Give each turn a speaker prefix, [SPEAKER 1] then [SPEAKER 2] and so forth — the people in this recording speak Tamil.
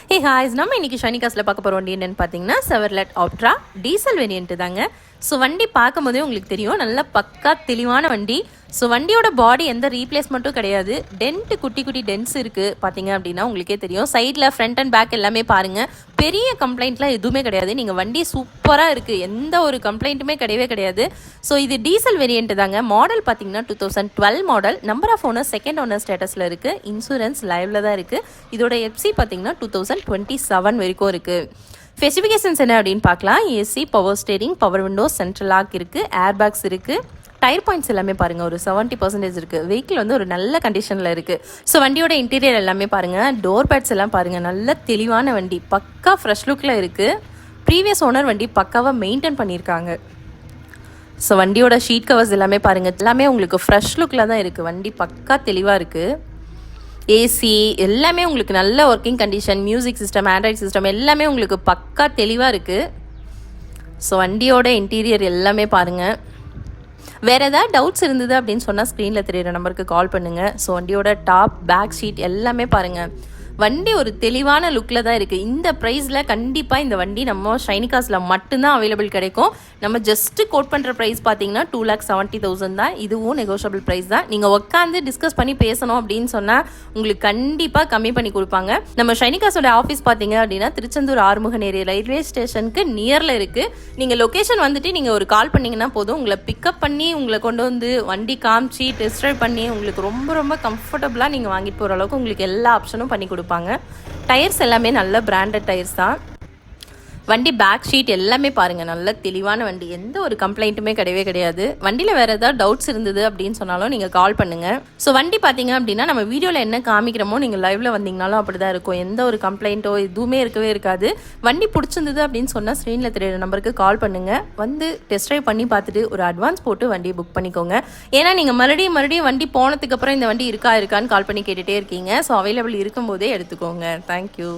[SPEAKER 1] ஹே ஹாய்ஸ், நம்ம இன்றைக்கி ஷைனிகாஸில் பார்க்க போகிற வண்டி என்னென்னு பார்த்தீங்கன்னா செவர்லெட் ஆப்ட்ரா டீசல் வேரியன்ட்டு தாங்க. ஸோ வண்டி பார்க்கும் போதே உங்களுக்கு தெரியும், நல்ல பக்கா தெளிவான வண்டி. ஸோ வண்டியோட பாடி எந்த ரீப்ளேஸ்மெண்ட்டும் கிடையாது. டென்ட்டு குட்டி குட்டி டென்ட்ஸ் இருக்குது பார்த்தீங்க அப்படின்னா உங்களுக்கே தெரியும். சைடில் ஃப்ரண்ட் அண்ட் பேக் எல்லாமே பாருங்கள், பெரிய கம்ப்ளைண்ட்லாம் எதுவுமே கிடையாது. நீங்கள் வண்டி சூப்பராக இருக்குது, எந்த ஒரு கம்ப்ளைண்ட்டுமே கிடையவே கிடையாது. ஸோ இது டீசல் வேரியன்ட்டு தாங்க. மாடல் பார்த்தீங்கன்னா 2012 model. Number of owner second owner ஸ்டேட்டஸில் இருக்குது. இன்சூரன்ஸ் லைவில் தான் இருக்குது. இதோட எஃப்சி பார்த்தீங்கன்னா 2027 வரைக்கும் இருக்குது. ஸ்பெசிஃபிகேஷன்ஸ் என்ன அப்படின்னு பார்க்கலாம். AC, power steering, power window, central lock இருக்குது, ஏர் பேக்ஸ் இருக்குது. டயர் பாயிண்ட்ஸ் எல்லாமே பாருங்கள், ஒரு 70% இருக்குது. வெஹிக்கிள் வந்து ஒரு நல்ல கண்டிஷனில் இருக்குது. ஸோ வண்டியோட இன்டீரியர் எல்லாமே பாருங்கள், டோர் பேட்ஸ் எல்லாம் பாருங்கள், நல்ல தெளிவான வண்டி, பக்கா ஃப்ரெஷ் லுக்கில் இருக்குது. ப்ரீவியஸ் ஓனர் வண்டி பக்காவாக மெயின்டைன் பண்ணியிருக்காங்க. ஸோ வண்டியோட ஷீட் கவர்ஸ் எல்லாமே பாருங்கள், எல்லாமே உங்களுக்கு ஃப்ரெஷ் லுக்கில் தான் இருக்குது. வண்டி பக்கா தெளிவாக இருக்குது. ஏசி எல்லாமே உங்களுக்கு நல்ல working condition. Music system, Android system எல்லாமே உங்களுக்கு பக்கா தெளிவாக இருக்குது. ஸோ வண்டியோட இன்டீரியர் எல்லாமே பாருங்கள். வேறு ஏதாவது டவுட்ஸ் இருந்தது அப்படின்னு சொன்னால் ஸ்க்ரீனில் தெரியிற நம்பருக்கு கால் பண்ணுங்கள். ஸோ வண்டியோட டாப் பேக் ஷீட் எல்லாமே பாருங்கள், வண்டி ஒரு தெளிவான லுக்கில் தான் இருக்குது. இந்த ப்ரைஸில் கண்டிப்பாக இந்த வண்டி நம்ம ஷைனிகாஸில் மட்டும்தான் அவைலபிள் கிடைக்கும். நம்ம ஜஸ்ட்டு கோட் பண்ணுற ப்ரைஸ் பார்த்தீங்கன்னா 2,70,000 தான். இதுவும் நெகோஷியபிள் ப்ரைஸ் தான். நீங்கள் உட்காந்து டிஸ்கஸ் பண்ணி பேசணும் அப்படின்னு சொன்னால் உங்களுக்கு கண்டிப்பாக கம்மி பண்ணி கொடுப்பாங்க. நம்ம ஷைனிகாஸோட ஆஃபீஸ் பார்த்தீங்க அப்படின்னா திருச்செந்தூர் ஆறுமுகநேரி ரயில்வே ஸ்டேஷனுக்கு நியரில் இருக்குது. நீங்கள் லொக்கேஷன் வந்துட்டு நீங்கள் ஒரு கால் பண்ணிங்கன்னா போதும், உங்களை பிக்கப் பண்ணி உங்களை கொண்டு வந்து வண்டி காமிச்சு டெஸ்ட் ட்ரைவ் பண்ணி உங்களுக்கு ரொம்ப ரொம்ப கம்ஃபர்டபுளாக நீங்கள் வாங்கிட்டு போகிற அளவுக்கு உங்களுக்கு எல்லா ஆப்ஷனும் பண்ணி கொடுப்பாங்க. டயர்ஸ் எல்லாமே நல்ல பிராண்டட் டயர்ஸ் தான். வண்டி பேக் ஷீட் எல்லாமே பாருங்கள், நல்ல தெளிவான வண்டி, எந்த ஒரு கம்ப்ளைண்ட்டுமே கிடையவே கிடையாது. வண்டியில் வேறு ஏதாவது டவுட்ஸ் இருந்தது அப்படின்னு சொன்னாலும் நீங்கள் கால் பண்ணுங்கள். ஸோ வண்டி பார்த்தீங்க அப்படின்னா நம்ம வீடியோவில் என்ன காமிக்கிறோமோ நீங்கள் லைவில் வந்தீங்கனாலும் அப்படி தான் இருக்கும். எந்த ஒரு கம்ப்ளைண்ட்டோ எதுவுமே இருக்கவே இருக்காது. வண்டி பிடிச்சிருந்தது அப்படின்னு சொன்னால் ஸ்க்ரீனில் தெரியுற நம்பருக்கு கால் பண்ணுங்கள். வந்து டெஸ்ட் ட்ரைவ் பண்ணி பார்த்துட்டு ஒரு அட்வான்ஸ் போட்டு வண்டியை புக் பண்ணிக்கோங்க. ஏன்னா நீங்கள் மறுபடியும் வண்டி போனதுக்கப்புறம் இந்த வண்டி இருக்கான்னு கால் பண்ணி கேட்டுகிட்டே இருக்கீங்க. ஸோ அவைலபிள் இருக்கும்போதே எடுத்துக்கோங்க. தேங்க்யூ.